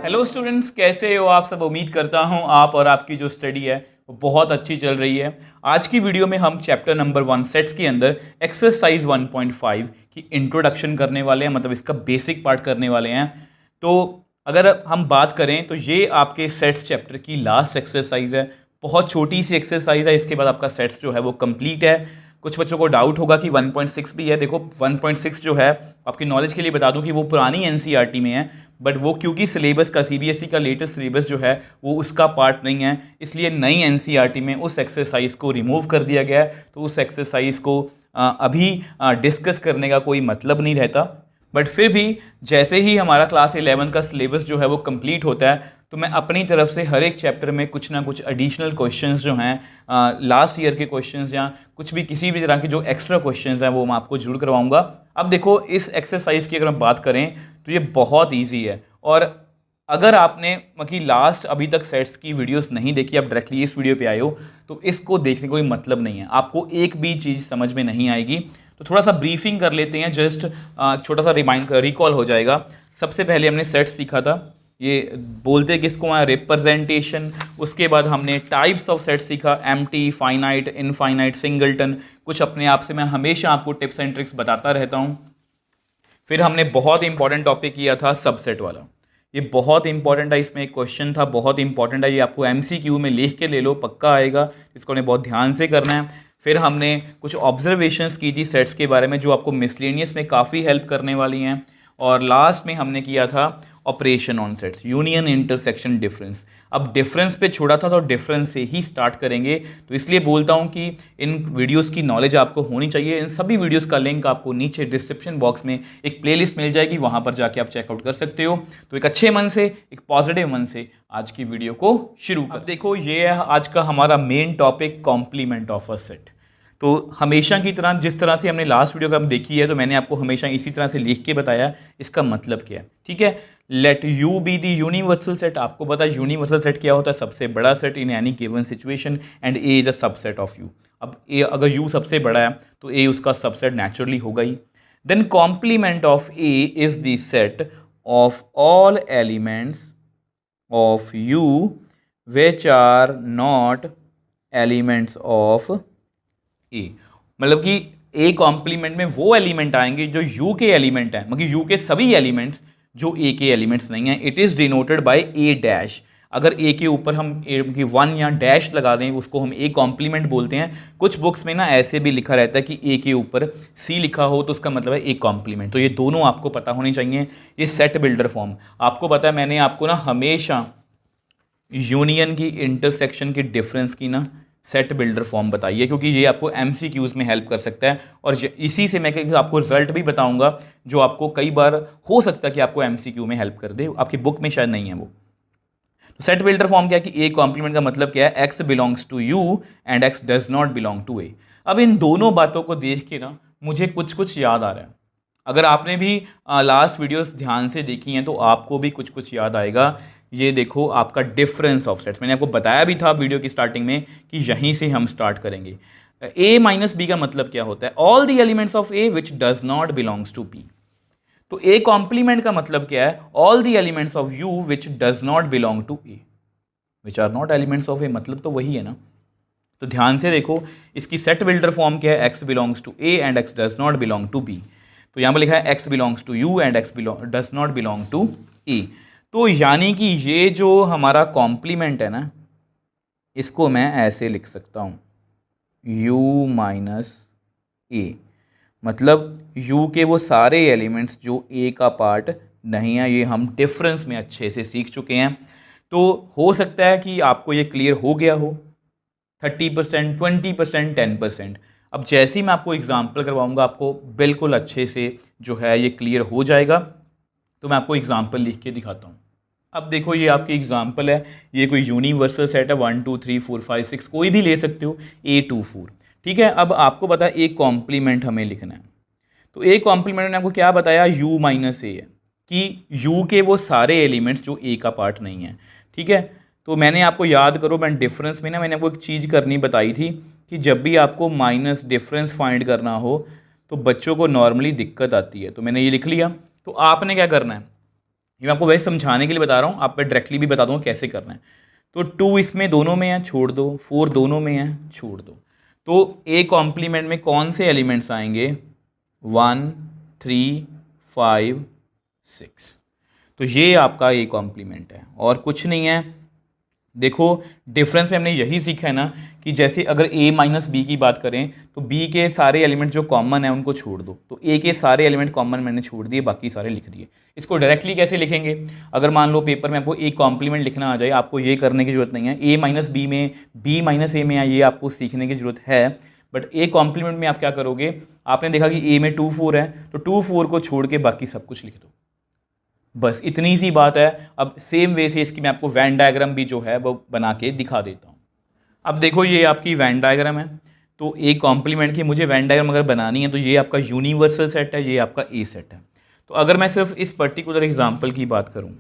Hello students, कैसे हो आप सब। उम्मीद करता हूं आप और आपकी जो स्टडी है वो बहुत अच्छी चल रही है। आज की वीडियो में हम चैप्टर नंबर 1 सेट्स के अंदर एक्सरसाइज 1.5 की इंट्रोडक्शन करने वाले हैं, मतलब इसका बेसिक पार्ट करने वाले हैं। तो अगर हम बात करें तो ये आपके सेट्स चैप्टर की लास्ट एक्सरसाइज है। बहुत छोटी सी एक्सरसाइज है, इसके बाद आपका सेट्स जो है वो कंप्लीट है। कुछ बच्चों को डाउट होगा कि 1.6 भी है। देखो 1.6 जो है, आपकी नॉलेज के लिए बता दूं कि वो पुरानी एनसीईआरटी में है, बट वो क्योंकि सिलेबस का सीबीएसई का लेटेस्ट सिलेबस जो है वो उसका पार्ट नहीं है, इसलिए नई एनसीईआरटी में उस एक्सरसाइज को रिमूव कर दिया गया है। तो उस एक्सरसाइज को अभी डिस्कस करने का कोई मतलब नहीं रहता। बट फिर भी जैसे ही हमारा क्लास 11 का सिलेबस जो है वो कंप्लीट होता है, तो मैं अपनी तरफ से हर एक चैप्टर में कुछ ना कुछ एडिशनल क्वेश्चंस जो हैं, लास्ट ईयर के क्वेश्चंस या कुछ भी किसी भी तरह के जो एक्स्ट्रा क्वेश्चंस हैं वो मैं आपको जरूर करवाऊंगा। अब देखो, इस एक्सरसाइज की अगर हम बात करें तो ये बहुत ईजी है, और अगर आपने मतलब लास्ट अभी तक सेट्स की वीडियोस नहीं देखी, आप डायरेक्टली इस वीडियो पे आए हो, तो इसको देखने का कोई मतलब नहीं है, आपको एक भी चीज़ समझ में नहीं आएगी। तो थोड़ा सा ब्रीफिंग कर लेते हैं, जस्ट छोटा सा रिकॉल हो जाएगा। सबसे पहले हमने सेट्स सीखा था, ये बोलते किसको है, रिप्रेजेंटेशन। उसके बाद हमने टाइप्स ऑफ सेट सीखा, एम्प्टी, फाइनाइट, इनफाइनाइट, सिंगलटन। कुछ अपने आप से मैं हमेशा आपको टिप्स एंड ट्रिक्स बताता रहता हूँ। फिर हमने बहुत इंपॉर्टेंट टॉपिक किया था सबसेट वाला, ये बहुत इंपॉर्टेंट है, इसमें एक क्वेश्चन था बहुत इंपॉर्टेंट है, ये आपको एमसीक्यू में लिख के ले लो, पक्का आएगा, इसको ने बहुत ध्यान से करना है। फिर हमने कुछ ऑब्जर्वेशंस की थी सेट्स के बारे में जो आपको मिसलेनियस में काफ़ी हेल्प करने वाली हैं। और लास्ट में हमने किया था operation on sets, union, intersection, difference. अब डिफरेंस पे छोड़ा था तो डिफरेंस से ही स्टार्ट करेंगे, तो इसलिए बोलता हूँ कि इन वीडियोस की नॉलेज आपको होनी चाहिए। इन सभी वीडियोस का लिंक आपको नीचे डिस्क्रिप्शन बॉक्स में एक प्लेलिस्ट मिल जाएगी, वहाँ पर जाके आप चेकआउट कर सकते हो। तो एक अच्छे मन से, एक पॉजिटिव मन से आज की वीडियो को शुरू कर। देखो, ये है आज का हमारा main topic, complement of a set. तो हमेशा की तरह जिस तरह से हमने लास्ट वीडियो का हम देखी है, तो मैंने आपको हमेशा इसी तरह से लिख के बताया इसका मतलब क्या है, ठीक है। Let you be the universal set. आपको पता है यूनिवर्सल सेट क्या होता है, सबसे बड़ा set in any given situation, and A is a subset of you. अब ए अगर यू सबसे बड़ा है तो ए उसका सबसेट नेचुरली होगा ही। Then complement of A is the set of all elements of U which are not elements of A. मतलब कि ए कॉम्प्लीमेंट में वो एलिमेंट आएंगे जो यू के एलिमेंट हैं, मतलब यू के सभी एलिमेंट्स जो ए के एलिमेंट्स नहीं हैं। It is denoted by A dash. अगर ए के ऊपर हम ए की 1 या डैश लगा दें, उसको हम ए कॉम्प्लीमेंट बोलते हैं। कुछ बुक्स में ना ऐसे भी लिखा रहता है कि ए के ऊपर सी लिखा हो तो उसका मतलब है ए कॉम्प्लीमेंट। तो ये दोनों आपको पता होने चाहिए। ये सेट बिल्डर फॉर्म आपको पता है, मैंने आपको ना हमेशा यूनियन की, इंटरसेक्शन की, डिफरेंस की ना सेट बिल्डर फॉर्म बताइए, क्योंकि ये आपको एमसीक्यूज़ में हेल्प कर सकता है। और इसी से मैं आपको रिजल्ट भी बताऊंगा जो आपको कई बार हो सकता है कि आपको एमसीक्यू में हेल्प कर दे, आपकी बुक में शायद नहीं है वो। तो सेट बिल्डर फॉर्म क्या है कि ए कॉम्प्लीमेंट का मतलब क्या है, x belongs to U and x does not belong to A. अब इन दोनों बातों को देख के ना मुझे कुछ कुछ याद आ रहा है। अगर आपने भी लास्ट वीडियोस ध्यान से देखी हैं तो आपको भी कुछ कुछ याद आएगा। ये देखो आपका डिफरेंस ऑफ सेट्स, मैंने आपको बताया भी था वीडियो की स्टार्टिंग में कि यहीं से हम स्टार्ट करेंगे। ए माइनस बी का मतलब क्या होता है, all the elements of A which does not belongs to B. तो ए कॉम्प्लीमेंट का मतलब क्या है, all the elements of U which does not belong to A, which are not elements of A, मतलब तो वही है ना। तो ध्यान से देखो, इसकी सेट बिल्डर फॉर्म क्या है, x belongs to A and x does not belong to B. तो यहाँ पर लिखा है x belongs to U and x does not belong to A. तो यानी कि ये जो हमारा कॉम्प्लीमेंट है ना, इसको मैं ऐसे लिख सकता हूँ, u माइनस ए, मतलब u के वो सारे एलिमेंट्स जो a का पार्ट नहीं है। ये हम डिफरेंस में अच्छे से सीख चुके हैं। तो हो सकता है कि आपको ये क्लियर हो गया हो 30%, 20%, 10%। अब जैसे ही मैं आपको एग्जाम्पल करवाऊंगा आपको बिल्कुल अच्छे से जो है ये क्लियर हो जाएगा। तो मैं आपको एग्जाम्पल लिख के दिखाता हूँ। अब देखो, ये आपकी एग्जाम्पल है, ये कोई यूनिवर्सल सेट है, 1 2 3 4 5 6, कोई भी ले सकते हो, A to 4, ठीक है। अब आपको पता है एक कॉम्प्लीमेंट हमें लिखना है। तो एक कॉम्प्लीमेंट ने आपको क्या बताया, u माइनस ए है, कि u के वो सारे एलिमेंट्स जो a का पार्ट नहीं है, ठीक है। तो मैंने आपको याद करो, मैं डिफरेंस में ना मैंने आपको एक चीज़ करनी बताई थी कि जब भी आपको माइनस डिफरेंस फाइंड करना हो तो बच्चों को नॉर्मली दिक्कत आती है। तो मैंने ये लिख लिया। तो आपने क्या करना है, ये मैं आपको वैसे समझाने के लिए बता रहा हूँ, आप मैं डायरेक्टली भी बता दूँगा कैसे करना है। तो 2 इसमें दोनों में है, छोड़ दो, 4 दोनों में है, छोड़ दो। तो ए कॉम्प्लीमेंट में कौन से एलिमेंट्स आएंगे? 1 3 5 6। तो ये आपका ए कॉम्प्लीमेंट है और कुछ नहीं है। देखो डिफरेंस में हमने यही सीखा है ना कि जैसे अगर a माइनस बी की बात करें तो b के सारे एलिमेंट जो कॉमन है उनको छोड़ दो, तो a के सारे एलिमेंट कॉमन मैंने छोड़ दिए, बाकी सारे लिख दिए। इसको डायरेक्टली कैसे लिखेंगे? अगर मान लो पेपर में आपको a कॉम्प्लीमेंट लिखना आ जाए, आपको ये करने की जरूरत नहीं है। a माइनस बी में b माइनस ए में आए, ये आपको सीखने की जरूरत है। बट a कॉम्प्लीमेंट में आप क्या करोगे? आपने देखा कि a में 2 4 है, तो 2 4 को छोड़ के बाकी सब कुछ लिख दो, बस इतनी सी बात है। अब सेम वे से इसकी मैं आपको वैन डायग्राम भी जो है वो बना के दिखा देता हूँ। अब देखो ये आपकी वैन डायग्राम है, तो ए कॉम्प्लीमेंट की मुझे वैन डायग्राम अगर बनानी है तो ये आपका यूनिवर्सल सेट है, ये आपका ए सेट है। तो अगर मैं सिर्फ इस पर्टिकुलर एग्जांपल की बात करूँ,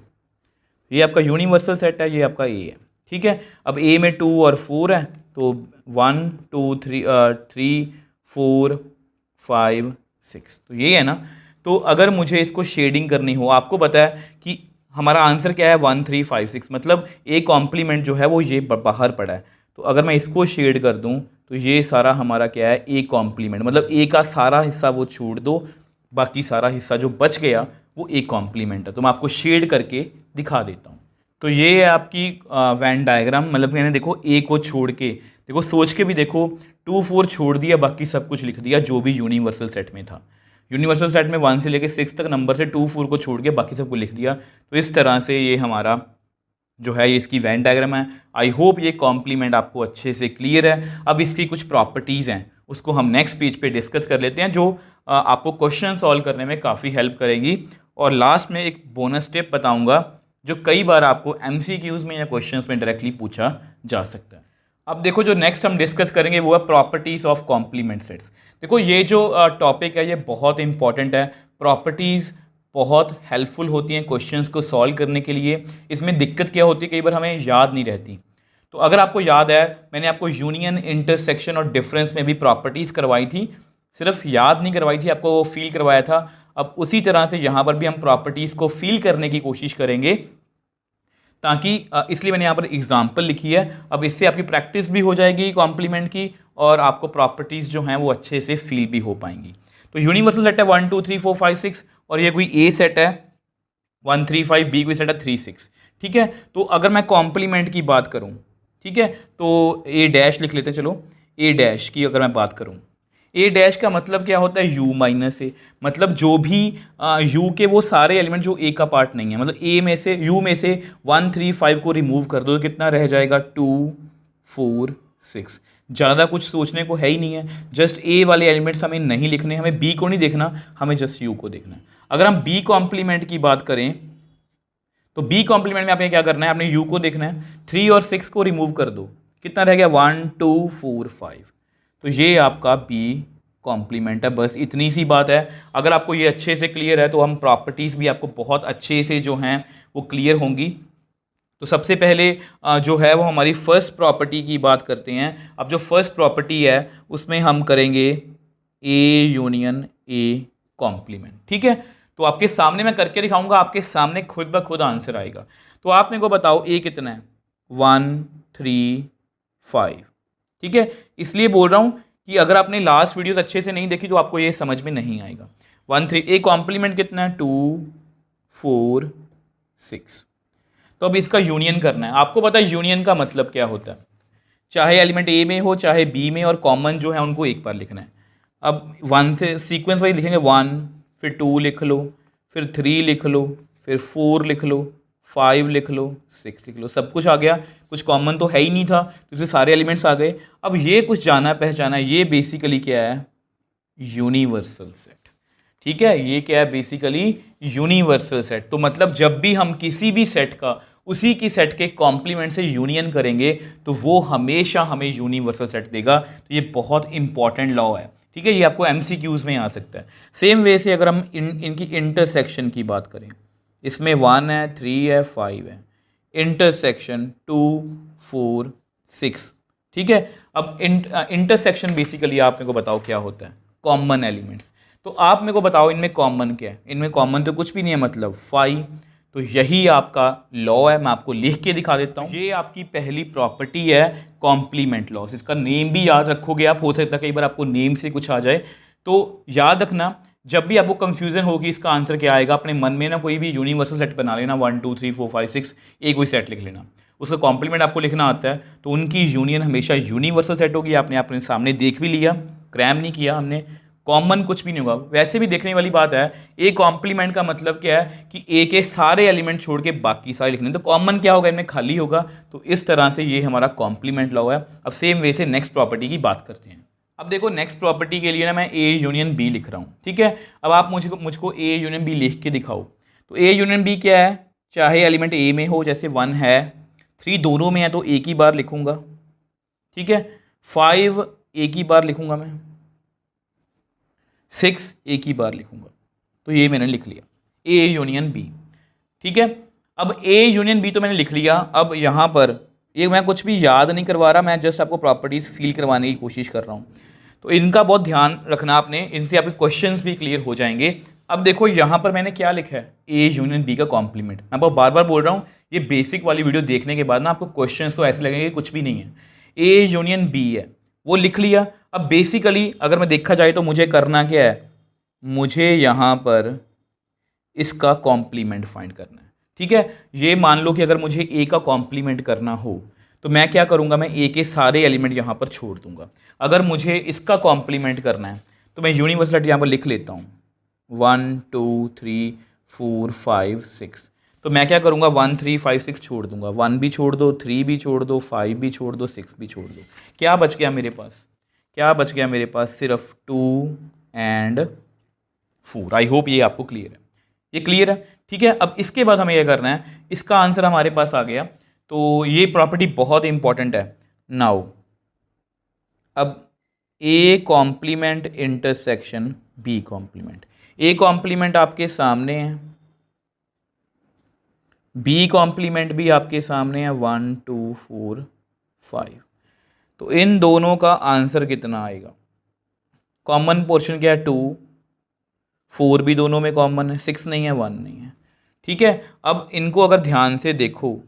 ये आपका यूनिवर्सल सेट है, ये आपका ए है, ठीक है। अब ए में 2 और 4 है, तो 1 2 3 4 5 6, तो ये है ना। तो अगर मुझे इसको शेडिंग करनी हो, आपको पता है कि हमारा आंसर क्या है 1 3 5 6, मतलब ए कॉम्प्लीमेंट जो है वो ये बाहर पड़ा है। तो अगर मैं इसको शेड कर दूं तो ये सारा हमारा क्या है? ए कॉम्प्लीमेंट, मतलब ए का सारा हिस्सा वो छोड़ दो, बाकी सारा हिस्सा जो बच गया वो ए कॉम्प्लीमेंट है। तो मैं आपको शेड करके दिखा देता हूँ। तो ये है आपकी वैन डायग्राम, मतलब मैंने देखो ए को छोड़ के, देखो सोच के भी देखो, 2 4 छोड़ दिया, बाकी सब कुछ लिख दिया जो भी यूनिवर्सल सेट में था। यूनिवर्सल सेट में 1 से लेकर 6 तक नंबर से 2 4 को छोड़ के बाकी सबको लिख दिया। तो इस तरह से ये हमारा जो है ये इसकी वैन डायग्राम है। आई होप ये कॉम्प्लीमेंट आपको अच्छे से क्लियर है। अब इसकी कुछ प्रॉपर्टीज़ हैं उसको हम नेक्स्ट पेज पे डिस्कस कर लेते हैं, जो आपको क्वेश्चन सॉल्व करने में काफ़ी हेल्प करेगी। और लास्ट में एक बोनस टिप बताऊंगा जो कई बार आपको MCQs में या क्वेश्चंस में डायरेक्टली पूछा जा सकता है। अब देखो जो नेक्स्ट हम डिस्कस करेंगे वो है प्रॉपर्टीज़ ऑफ कॉम्प्लीमेंट सेट्स। देखो ये जो टॉपिक है ये बहुत इंपॉर्टेंट है। प्रॉपर्टीज़ बहुत हेल्पफुल होती हैं क्वेश्चंस को सॉल्व करने के लिए। इसमें दिक्कत क्या होती है, कई बार हमें याद नहीं रहती। तो अगर आपको याद है, मैंने आपको यूनियन, इंटरसेक्शन और डिफरेंस में भी प्रॉपर्टीज़ करवाई थी, सिर्फ याद नहीं करवाई थी, आपको वो फील करवाया था। अब उसी तरह से यहाँ पर भी हम प्रॉपर्टीज़ को फील करने की कोशिश करेंगे, ताकि इसलिए मैंने यहाँ पर एग्जाम्पल लिखी है। अब इससे आपकी प्रैक्टिस भी हो जाएगी कॉम्प्लीमेंट की, और आपको प्रॉपर्टीज़ जो हैं वो अच्छे से फील भी हो पाएंगी। तो यूनिवर्सल सेट है 1 2 3 4 5 6, और ये कोई ए सेट है 1 3 5, बी कोई सेट है 3 6, ठीक है। तो अगर मैं कॉम्प्लीमेंट की बात करूँ, ठीक है, तो ए डैश लिख लेते हैं। चलो ए डैश की अगर मैं बात करूँ, ए डैश का मतलब क्या होता है? यू माइनस ए, मतलब जो भी यू के वो सारे एलिमेंट जो ए का पार्ट नहीं है, मतलब ए में से, यू में से 1 3 5 को रिमूव कर दो तो कितना रह जाएगा? 2 4 6। ज़्यादा कुछ सोचने को है ही नहीं है, जस्ट ए वाले एलिमेंट्स हमें नहीं लिखने, हमें बी को नहीं देखना, हमें जस्ट यू को देखना है। अगर हम बी कॉम्प्लीमेंट की बात करें तो बी कॉम्प्लीमेंट में आपने क्या करना है? आपने यू को देखना है, 3 और 6 को रिमूव कर दो, कितना रह गया? 1 2 4 5। तो ये आपका बी कॉम्प्लीमेंट है। बस इतनी सी बात है। अगर आपको ये अच्छे से क्लियर है तो हम प्रॉपर्टीज़ भी आपको बहुत अच्छे से जो हैं वो क्लियर होंगी। तो सबसे पहले जो है वो हमारी फर्स्ट प्रॉपर्टी की बात करते हैं। अब जो फर्स्ट प्रॉपर्टी है उसमें हम करेंगे ए यूनियन ए कॉम्प्लीमेंट, ठीक है। तो आपके सामने मैं करके दिखाऊंगा, आपके सामने खुद ब खुद आंसर आएगा। तो आप मेरे को बताओ ए कितना है? 1 3 5, ठीक है। इसलिए बोल रहा हूँ कि अगर आपने लास्ट वीडियोस अच्छे से नहीं देखी तो आपको ये समझ में नहीं आएगा। 1 3, ए कॉम्प्लीमेंट कितना है? 2 4 6। तो अब इसका यूनियन करना है। आपको पता है यूनियन का मतलब क्या होता है? चाहे एलिमेंट ए में हो चाहे बी में, और कॉमन जो है उनको एक बार लिखना है। अब 1 से सीक्वेंस वाइज लिखेंगे, 1 फिर 2 लिख लो, फिर 3 लिख लो, फिर 4 लिख लो, 5 लिख लो, 6 लिख लो, सब कुछ आ गया। कुछ कॉमन तो है ही नहीं था, तो इसमें सारे एलिमेंट्स आ गए। अब ये कुछ जाना पहचाना, ये बेसिकली क्या है? यूनिवर्सल सेट, ठीक है। ये क्या है? Basically universal set. तो मतलब जब भी हम किसी भी सेट का उसी की सेट के कॉम्प्लीमेंट से यूनियन करेंगे तो वो हमेशा हमें यूनिवर्सल सेट देगा। तो ये बहुत इंपॉर्टेंट लॉ है, ठीक है। ये आपको MCQs में आ सकता है। सेम वे से अगर हम इनकी इंटरसेक्शन की बात करें, इसमें 1 है 3 है 5 है, इंटरसेक्शन 2 4 6, ठीक है। अब इंटरसेक्शन बेसिकली आप मेरे को बताओ क्या होता है? Common elements. तो आप मेरे को बताओ इनमें कॉमन क्या है? इनमें कॉमन तो कुछ भी नहीं है, मतलब 5। तो यही आपका लॉ है, मैं आपको लिख के दिखा देता हूँ। ये आपकी पहली प्रॉपर्टी है कॉम्प्लीमेंट लॉ। इसका नेम भी याद रखोगे आप, हो सकता है कई बार आपको नेम से कुछ आ जाए, तो याद रखना जब भी आपको कंफ्यूजन होगी इसका आंसर क्या आएगा, अपने मन में ना कोई भी यूनिवर्सल सेट बना लेना, 1 2 3 4 5 6 एक कोई सेट लिख लेना, उसका कॉम्प्लीमेंट आपको लिखना आता है, तो उनकी यूनियन हमेशा यूनिवर्सल सेट होगी। आपने अपने सामने देख भी लिया, क्रैम नहीं किया हमने, कॉमन कुछ भी नहीं होगा। वैसे भी देखने वाली बात है, ए कॉम्प्लीमेंट का मतलब क्या है कि ए के सारे एलिमेंट छोड़ के बाकी सारे लिखने, तो कॉमन क्या होगा, इनमें खाली होगा। तो इस तरह से ये हमारा कॉम्प्लीमेंट लॉ है। अब सेम वे से नेक्स्ट प्रॉपर्टी की बात करते हैं। अब देखो नेक्स्ट प्रॉपर्टी के लिए ना मैं ए यूनियन बी लिख रहा हूँ, ठीक है। अब आप मुझको ए यूनियन बी लिख के दिखाओ। तो ए यूनियन बी क्या है, चाहे एलिमेंट ए में हो, जैसे 1 है 3 दोनों में है तो एक ही बार लिखूंगा, ठीक है। 5 एक ही बार लिखूंगा मैं, 6 एक ही बार लिखूंगा। तो ये मैंने लिख लिया ए यूनियन बी, ठीक है। अब ए यूनियन बी तो मैंने लिख लिया। अब यहाँ पर ये मैं कुछ भी याद नहीं करवा रहा, मैं जस्ट आपको प्रॉपर्टीज फील करवाने की कोशिश कर रहा हूँ। तो इनका बहुत ध्यान रखना आपने, इनसे आपके क्वेश्चंस भी क्लियर हो जाएंगे। अब देखो यहाँ पर मैंने क्या लिखा है, ए यूनियन बी का कॉम्प्लीमेंट। मैं आपको बार बार बोल रहा हूँ, ये बेसिक वाली वीडियो देखने के बाद ना आपको क्वेश्चंस तो ऐसे लगेंगे कुछ भी नहीं है। ए यूनियन बी है, वो लिख लिया। अब बेसिकली अगर मैं देखा जाए तो मुझे करना क्या है, मुझे यहाँ पर इसका कॉम्प्लीमेंट फाइंड करना है, ठीक है। ये मान लो कि अगर मुझे ए का कॉम्प्लीमेंट करना हो तो मैं क्या करूँगा, मैं ए के सारे एलिमेंट यहाँ पर छोड़ दूंगा। अगर मुझे इसका कॉम्प्लीमेंट करना है तो मैं यूनिवर्सल यहाँ पर लिख लेता हूँ 1 2 3 4 5 6। तो मैं क्या करूँगा, 1 3 5 6 छोड़ दूंगा, 1 भी छोड़ दो, 3 भी छोड़ दो, 5 भी छोड़ दो, 6 भी छोड़ दो। क्या बच गया मेरे पास, क्या बच गया मेरे पास, सिर्फ 2 एंड 4। आई होप ये आपको क्लियर है, ये क्लियर है, ठीक है। अब इसके बाद हमें यह करना है, इसका आंसर हमारे पास आ गया। तो ये प्रॉपर्टी बहुत इंपॉर्टेंट है। नाउ अब A complement intersection B complement, A complement आपके सामने है, बी कॉम्प्लीमेंट भी आपके सामने है, 1 2 4 5। तो इन दोनों का आंसर कितना आएगा, कॉमन पोर्शन क्या है 2, 4 भी दोनों में कॉमन है, 6 नहीं है, 1 नहीं है, ठीक है। अब इनको अगर ध्यान से देखो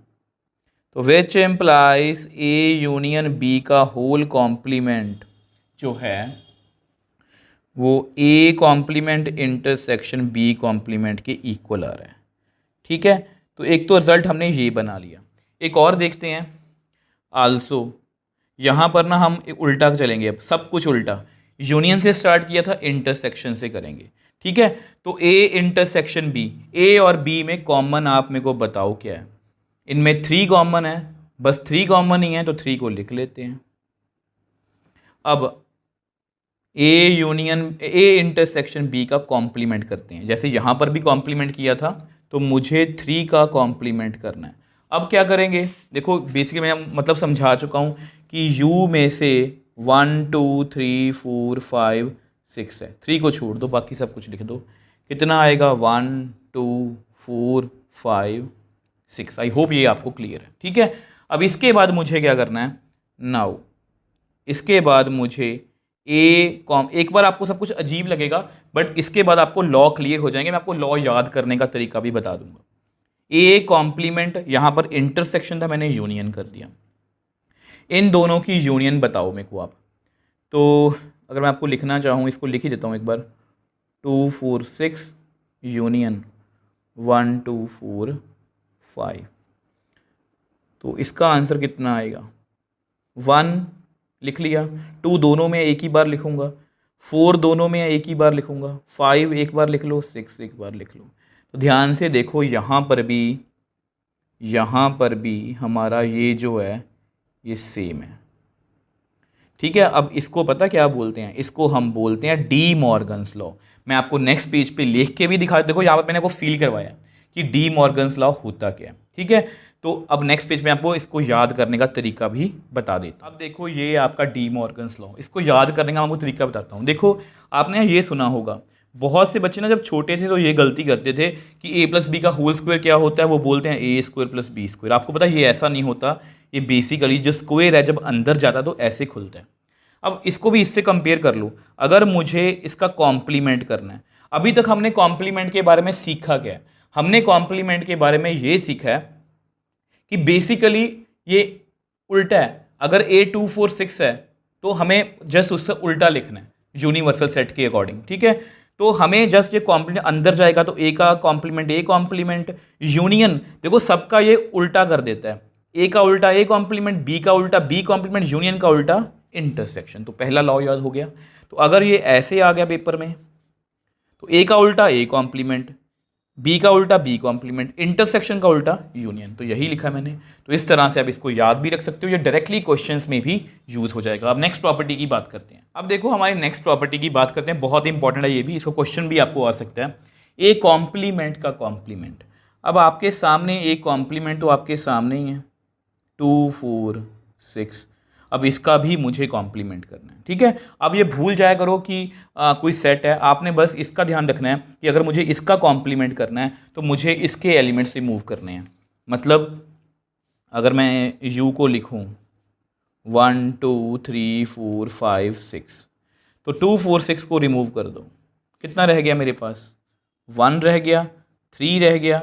तो which implies A union B का होल कॉम्प्लीमेंट जो है वो A complement intersection B complement के इक्वल आ रहा है, ठीक है। तो एक तो रिजल्ट हमने ये बना लिया। एक और देखते हैं आल्सो, यहाँ पर ना हम उल्टा चलेंगे, अब सब कुछ उल्टा, यूनियन से स्टार्ट किया था, इंटरसेक्शन से करेंगे, ठीक है। तो ए इंटरसेक्शन बी, ए और बी में कॉमन आप मेरे को बताओ क्या है। इनमें 3 कॉमन है, बस 3 कॉमन ही है, तो 3 को लिख लेते हैं। अब A union A intersection B का कॉम्प्लीमेंट करते हैं, जैसे यहाँ पर भी कॉम्प्लीमेंट किया था, तो मुझे 3 का कॉम्प्लीमेंट करना है। अब क्या करेंगे, देखो बेसिकली मैं मतलब समझा चुका हूँ कि यू में से 1 2 3 4 5 6 है, 3 को छोड़ दो, बाकी सब कुछ लिख दो। कितना आएगा, 1 2 4 5 6। आई होप ये आपको क्लियर है, ठीक है। अब इसके बाद मुझे क्या करना है, नाउ इसके बाद मुझे एक बार आपको सब कुछ अजीब लगेगा, बट इसके बाद आपको लॉ क्लियर हो जाएंगे। मैं आपको लॉ याद करने का तरीका भी बता दूंगा। ए कॉम्प्लीमेंट, यहाँ पर इंटरसेक्शन था, मैंने यूनियन कर दिया। इन दोनों की यूनियन बताओ मेरे को आप। तो अगर मैं आपको लिखना चाहूँ, इसको लिख ही देता हूँ एक बार, 2 4 6 यूनियन 1 2 4 5। तो इसका आंसर कितना आएगा, 1 लिख लिया, 2 दोनों में एक ही बार लिखूंगा, 4 दोनों में एक ही बार लिखूंगा, 5 एक बार लिख लो, 6 एक बार लिख लो। तो ध्यान से देखो, यहाँ पर भी हमारा ये जो है ये सेम है, ठीक है। अब इसको पता क्या बोलते हैं, इसको हम बोलते हैं डी मॉर्गन्स लॉ। मैं आपको नेक्स्ट पेज पे लिख के भी दिखा, देखो यहाँ पर मैंने आपको फील करवाया कि डी मॉर्गन्स लॉ होता क्या है, ठीक है। तो अब नेक्स्ट पेज में आपको इसको याद करने का तरीका भी बता देता हूँ। अब देखो ये आपका डी मॉर्गन्स लॉ, इसको याद करने का आपको तरीका बताता हूँ। देखो आपने ये सुना होगा, बहुत से बच्चे ना जब छोटे थे तो ये गलती करते थे कि a प्लस बी का होल स्क्वायर क्या होता है, वो बोलते हैं ए स्क्वायर प्लस बी स्क्वायर। आपको पता है ये ऐसा नहीं होता, ये बेसिकली जो स्क्वायर है जब अंदर जाता है तो ऐसे खुलता है। अब इसको भी इससे कंपेयर कर लो, अगर मुझे इसका कॉम्प्लीमेंट करना है, अभी तक हमने कॉम्प्लीमेंट के बारे में सीखा क्या है, हमने कॉम्प्लीमेंट के बारे में ये सीखा है कि बेसिकली ये उल्टा है। अगर A246 है तो हमें जस्ट उससे उल्टा लिखना है यूनिवर्सल सेट के अकॉर्डिंग, ठीक है। तो हमें जस्ट ये कॉम्प्लीमेंट अंदर जाएगा तो ए का कॉम्प्लीमेंट ए कॉम्प्लीमेंट, यूनियन देखो सबका ये उल्टा कर देता है, ए का उल्टा ए कॉम्प्लीमेंट, बी का उल्टा बी कॉम्प्लीमेंट, यूनियन का उल्टा इंटरसेक्शन। तो पहला लॉ याद हो गया। तो अगर ये ऐसे आ गया पेपर में तो ए का उल्टा ए कॉम्प्लीमेंट, बी का उल्टा बी कॉम्प्लीमेंट, इंटरसेक्शन का उल्टा यूनियन। तो यही लिखा मैंने। तो इस तरह से आप इसको याद भी रख सकते हो, ये डायरेक्टली क्वेश्चंस में भी यूज हो जाएगा। अब नेक्स्ट प्रॉपर्टी की बात करते हैं। अब देखो हमारी नेक्स्ट प्रॉपर्टी की बात करते हैं, बहुत इंपॉर्टेंट है ये भी, इसको क्वेश्चन भी आपको आ सकता है। ए कॉम्प्लीमेंट का कॉम्प्लीमेंट। अब आपके सामने ए कॉम्प्लीमेंट तो आपके सामने ही है 2 4 6। अब इसका भी मुझे कॉम्प्लीमेंट करना है, ठीक है। अब ये भूल जाया करो कि कोई सेट है, आपने बस इसका ध्यान रखना है कि अगर मुझे इसका कॉम्प्लीमेंट करना है तो मुझे इसके एलिमेंट्स रिमूव करने हैं। मतलब अगर मैं u को लिखूं 1 2 3 4 5 6 तो 2 4 6 को रिमूव कर दो, कितना रह गया मेरे पास? 1 रह गया, 3 रह गया,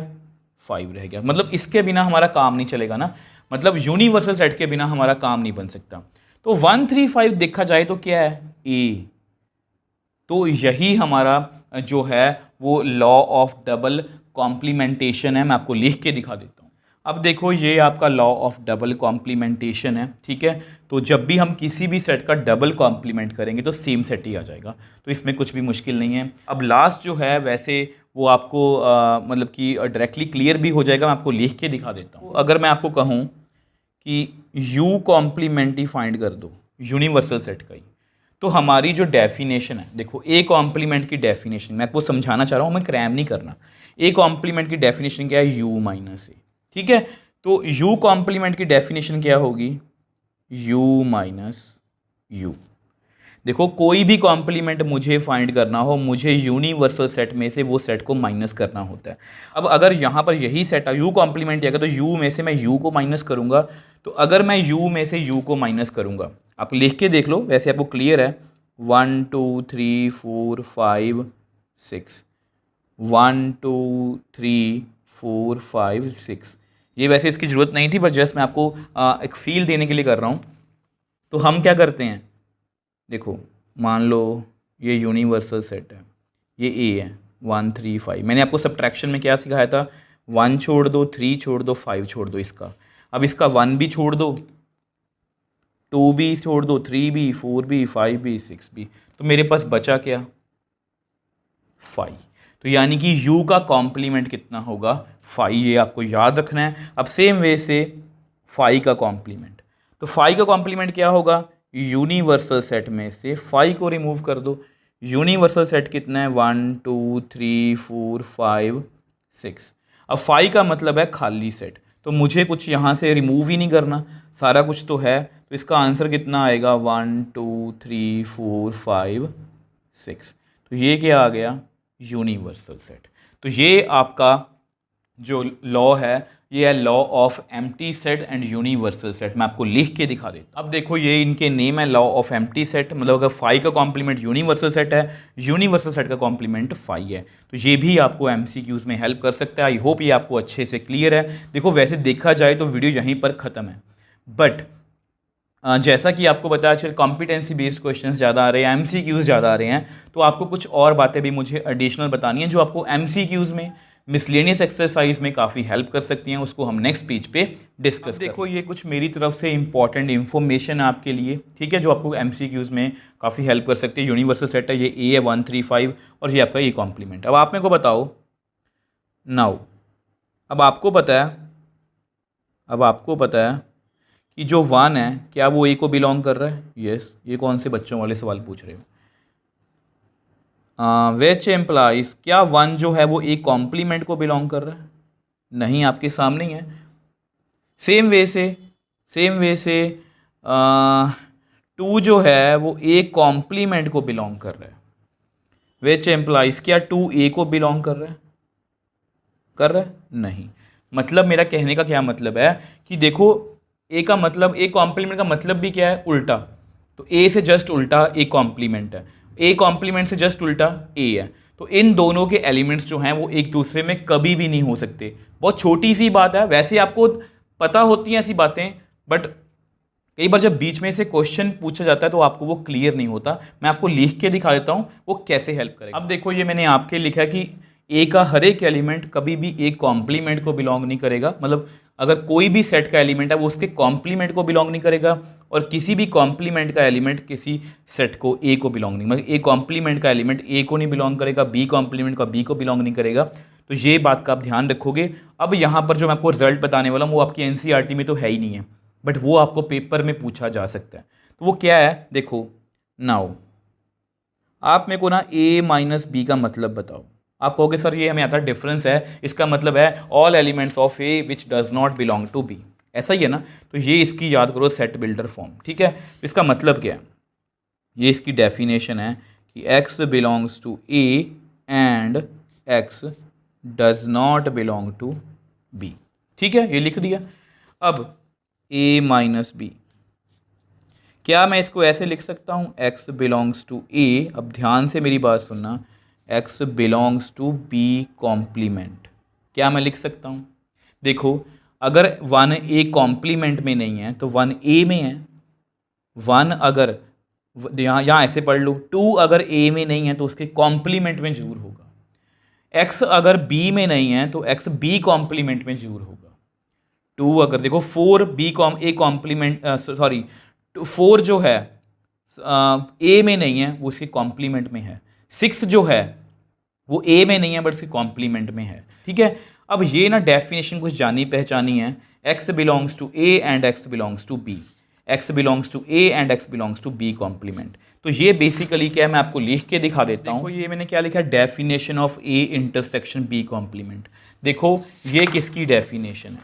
5 रह गया। मतलब इसके बिना हमारा काम नहीं चलेगा ना, मतलब यूनिवर्सल सेट के बिना हमारा काम नहीं बन सकता। तो 1 3 5 देखा जाए तो क्या है? ए। तो यही हमारा जो है वो लॉ ऑफ डबल कॉम्प्लीमेंटेशन है। मैं आपको लिख के दिखा देता हूँ। अब देखो ये आपका लॉ ऑफ डबल कॉम्प्लीमेंटेशन है, ठीक है। तो जब भी हम किसी भी सेट का डबल कॉम्प्लीमेंट करेंगे तो सेम सेट ही आ जाएगा, तो इसमें कुछ भी मुश्किल नहीं है। अब लास्ट जो है वैसे वो आपको मतलब कि डायरेक्टली क्लियर भी हो जाएगा, मैं आपको लिख के दिखा देता हूँ। अगर मैं आपको कहूँ कि U कॉम्प्लीमेंट ही फाइंड कर दो यूनिवर्सल सेट का ही, तो हमारी जो डेफिनेशन है, देखो ए कॉम्प्लीमेंट की डेफिनेशन मैं आपको समझाना चाह रहा हूँ, मैं क्रैम नहीं करना। ए कॉम्प्लीमेंट की डेफिनेशन क्या है? U माइनस ए, ठीक है। तो U कॉम्प्लीमेंट की डेफिनेशन क्या होगी? U minus U। देखो कोई भी कॉम्प्लीमेंट मुझे फाइंड करना हो, मुझे यूनिवर्सल सेट में से वो सेट को माइनस करना होता है। अब अगर यहाँ पर यही सेट है U कॉम्प्लीमेंट अगर, तो U में से मैं U को माइनस करूँगा। तो अगर मैं U में से U को माइनस करूँगा, आप लिख के देख लो, वैसे आपको क्लियर है। 1 2 3 4 5 6, 1 2 3 4 5 6। ये वैसे इसकी ज़रूरत नहीं थी, पर जस्ट मैं आपको एक फील देने के लिए कर रहा हूँ। तो हम क्या करते हैं, देखो मान लो ये यूनिवर्सल सेट है, ये ए है 1 3 5। मैंने आपको सब्ट्रैक्शन में क्या सिखाया था? 1 छोड़ दो, 3 छोड़ दो, 5 छोड़ दो इसका। अब इसका 1 भी छोड़ दो, 2 भी छोड़ दो, 3 भी, 4 भी, 5 भी, 6 भी। तो मेरे पास बचा क्या? 5। तो यानी कि U का कॉम्प्लीमेंट कितना होगा? 5। ये आपको याद रखना है। अब सेम वे से 5 का कॉम्प्लीमेंट, तो 5 का कॉम्प्लीमेंट क्या होगा? यूनिवर्सल सेट में से 5 को रिमूव कर दो। यूनिवर्सल सेट कितना है? 1 2 3 4 5 6। अब 5 का मतलब है खाली सेट, तो मुझे कुछ यहाँ से रिमूव ही नहीं करना, सारा कुछ तो है। तो इसका आंसर कितना आएगा? 1 2 3 4 5 6। तो ये क्या आ गया? Universal set. तो ये आपका जो लॉ है ये है law of empty set and universal set. मैं आपको लिख के दिखा देता हूँ। अब देखो ये इनके नेम है लॉ ऑफ एम्प्टी सेट, मतलब अगर 5 का कॉम्प्लीमेंट यूनिवर्सल सेट है, यूनिवर्सल सेट का कॉम्प्लीमेंट 5 है। तो ये भी आपको MCQs में हेल्प कर सकता है। आई होप ये आपको अच्छे से क्लियर है। देखो वैसे देखा जाए तो वीडियो यहीं पर ख़त्म है, बट जैसा कि आपको बताया चल कॉम्पिटेंसी बेस्ड क्वेश्चंस ज़्यादा आ रहे हैं, MCQs ज़्यादा आ रहे हैं, तो आपको कुछ और बातें भी मुझे एडिशनल बतानी है जो आपको MCQs में मिसलेनियस एक्सरसाइज में काफ़ी हेल्प कर सकती हैं। उसको हम नेक्स्ट पेज पे डिस्कस देखो ये कुछ मेरी तरफ से इंपॉर्टेंट इन्फॉर्मेशन है आपके लिए, ठीक है, जो आपको MCQs में काफ़ी हेल्प कर सकती है। यूनिवर्सल सेट है, ये ए है 1 3 5 और ये आपका ए कॉम्प्लीमेंट। अब आप मेरे को बताओ नाउ, अब आपको पता है कि जो 1 है क्या वो ए को बिलोंग कर रहा है? यस। ये कौन से बच्चों वाले सवाल पूछ रहे हो? विच एम्प्लाइज, क्या 1 जो है वो ए कॉम्प्लीमेंट को बिलोंग कर रहा है? नहीं, आपके सामने ही है। सेम वे से 2 जो है वो ए कॉम्प्लीमेंट को बिलोंग कर रहा है। विच एम्प्लाइज, क्या 2 ए को बिलोंग कर रहा है? नहीं। मतलब मेरा कहने का क्या मतलब है कि देखो ए का मतलब, ए कॉम्प्लीमेंट का मतलब भी क्या है? उल्टा। तो ए से जस्ट उल्टा ए कॉम्प्लीमेंट है, ए कॉम्प्लीमेंट से जस्ट उल्टा ए है। तो इन दोनों के एलिमेंट्स जो हैं वो एक दूसरे में कभी भी नहीं हो सकते। बहुत छोटी सी बात है, वैसे आपको पता होती हैं ऐसी बातें, बट कई बार जब बीच में से क्वेश्चन पूछा जाता है तो आपको वो क्लियर नहीं होता। मैं आपको लिख के दिखा देता हूँ वो कैसे हेल्प करेगा। अब देखो ये मैंने आपके लिखा है कि ए का हर एक एलिमेंट कभी भी एक कॉम्प्लीमेंट को बिलोंग नहीं करेगा। मतलब अगर कोई भी सेट का एलिमेंट है वो उसके कॉम्प्लीमेंट को बिलोंग नहीं करेगा, और किसी भी कॉम्प्लीमेंट का एलिमेंट किसी सेट को ए को बिलोंग नहीं, मतलब ए कॉम्प्लीमेंट का एलिमेंट ए को नहीं बिलोंग करेगा, बी कॉम्प्लीमेंट का बी को बिलोंग नहीं करेगा। तो ये बात का आप ध्यान रखोगे। अब यहाँ पर जो मैं आपको रिजल्ट बताने वाला हूँ वो आपकी एनसीईआरटी में तो है ही नहीं है, बट वो आपको पेपर में पूछा जा सकता है। तो वो क्या है देखो, नाउ आप मेरे को ना ए माइनस बी का मतलब बताओ। आप कहोगे सर ये हमें आता है डिफरेंस है, इसका मतलब है all elements of A which does not belong to B, ऐसा ही है ना। तो ये इसकी याद करो सेट बिल्डर फॉर्म, ठीक है। इसका मतलब क्या है, ये इसकी डेफिनेशन है कि x belongs to A and x does not belong to B, ठीक है, ये लिख दिया। अब a माइनस बी, क्या मैं इसको ऐसे लिख सकता हूँ x बिलोंग्स टू ए, अब ध्यान से मेरी बात सुनना, x belongs to B complement, क्या मैं लिख सकता हूँ? देखो अगर 1 ए कॉम्प्लीमेंट में नहीं है तो 1 ए में है, 1 अगर यहाँ ऐसे पढ़ लो, 2 अगर ए में नहीं है तो उसके कॉम्प्लीमेंट में जरूर होगा, x अगर बी में नहीं है तो x बी कॉम्प्लीमेंट में जरूर होगा, 2 अगर देखो 4 बी ए कॉम्प्लीमेंट सॉरी 4 जो है ए में नहीं है वो उसके कॉम्प्लीमेंट में है, 6 जो है वो ए में नहीं है बट उसके कॉम्प्लीमेंट में है, ठीक है। अब ये ना डेफिनेशन कुछ जानी पहचानी है, x belongs to A and x belongs to B, x belongs to A and x belongs to B complement. तो ये बेसिकली क्या है, मैं आपको लिख के दिखा देता हूँ। ये मैंने क्या लिखा है, definition of A intersection B complement. देखो ये किसकी डेफिनेशन है,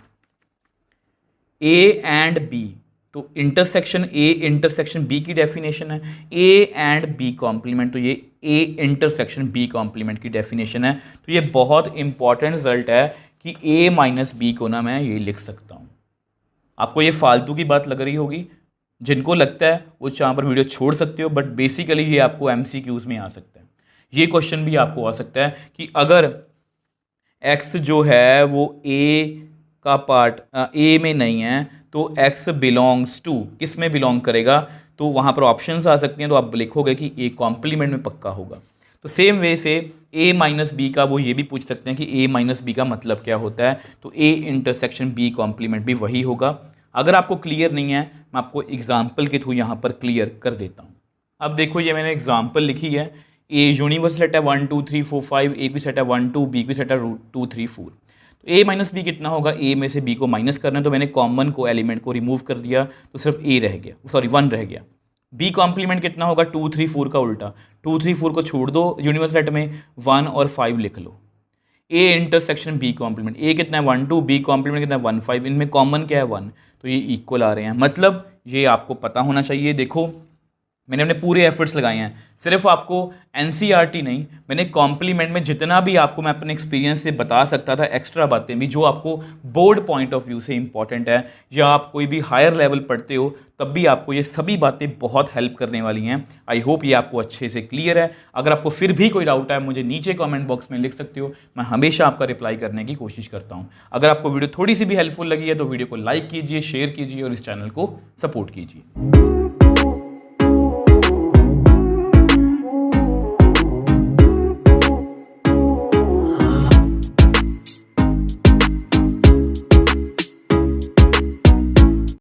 ए एंड बी, तो इंटरसेक्शन ए इंटरसेक्शन बी की डेफिनेशन है, ए एंड बी कॉम्प्लीमेंट, तो ये ए इंटरसेक्शन बी कॉम्प्लीमेंट की डेफिनेशन है। तो ये बहुत इंपॉर्टेंट रिजल्ट है कि ए माइनस बी को ना मैं ये लिख सकता हूँ। आपको ये फालतू की बात लग रही होगी, जिनको लगता है वो यहाँ पर वीडियो छोड़ सकते हो, बट बेसिकली ये आपको एमसीक्यूज में आ सकता है। ये क्वेश्चन भी आपको आ सकता है कि अगर एक्स जो है वो ए का पार्ट ए में नहीं है तो x बिलोंग्स टू किस में बिलोंग करेगा, तो वहाँ पर ऑप्शंस आ सकती हैं, तो आप लिखोगे कि ए कॉम्प्लीमेंट में पक्का होगा। तो सेम वे से a माइनस बी का वो ये भी पूछ सकते हैं कि a माइनस बी का मतलब क्या होता है, तो a इंटरसेक्शन b कॉम्प्लीमेंट भी वही होगा। अगर आपको क्लियर नहीं है मैं आपको एग्जाम्पल के थ्रू यहाँ पर क्लियर कर देता हूँ। अब देखो ये मैंने एग्जाम्पल लिखी है, ए यूनिवर्सल सेट है 1 2 3 4 5, ए की सेट है 1 2, बी की सेट है 2 3 4। तो ए माइनस बी कितना होगा, ए में से बी को माइनस करना है, तो मैंने कॉमन को एलिमेंट को रिमूव कर दिया तो सिर्फ ए रह गया, सॉरी 1 रह गया। बी कॉम्प्लीमेंट कितना होगा, 2 3 4 का उल्टा, 2 3 4 को छोड़ दो यूनिवर्सल सेट में, 1 और 5 लिख लो। ए इंटरसेक्शन बी कॉम्प्लीमेंट, ए कितना है 1 2, बी कॉम्प्लीमेंट कितना है 1 5, इनमें कॉमन क्या है 1, तो ये इक्वल आ रहे हैं, मतलब ये आपको पता होना चाहिए। देखो मैंने अपने पूरे एफर्ट्स लगाए हैं, सिर्फ आपको एनसीईआरटी नहीं, मैंने कॉम्प्लीमेंट में जितना भी आपको मैं अपने एक्सपीरियंस से बता सकता था, एक्स्ट्रा बातें भी जो आपको बोर्ड पॉइंट ऑफ व्यू से इंपॉर्टेंट है, या आप कोई भी हायर लेवल पढ़ते हो तब भी आपको ये सभी बातें बहुत हेल्प करने वाली हैं। आई होप ये आपको अच्छे से क्लियर है। अगर आपको फिर भी कोई डाउट है मुझे नीचे कॉमेंट बॉक्स में लिख सकते हो, मैं हमेशा आपका रिप्लाई करने की कोशिश करता हूँ। अगर आपको वीडियो थोड़ी सी भी हेल्पफुल लगी है तो वीडियो को लाइक कीजिए, शेयर कीजिए और इस चैनल को सपोर्ट कीजिए।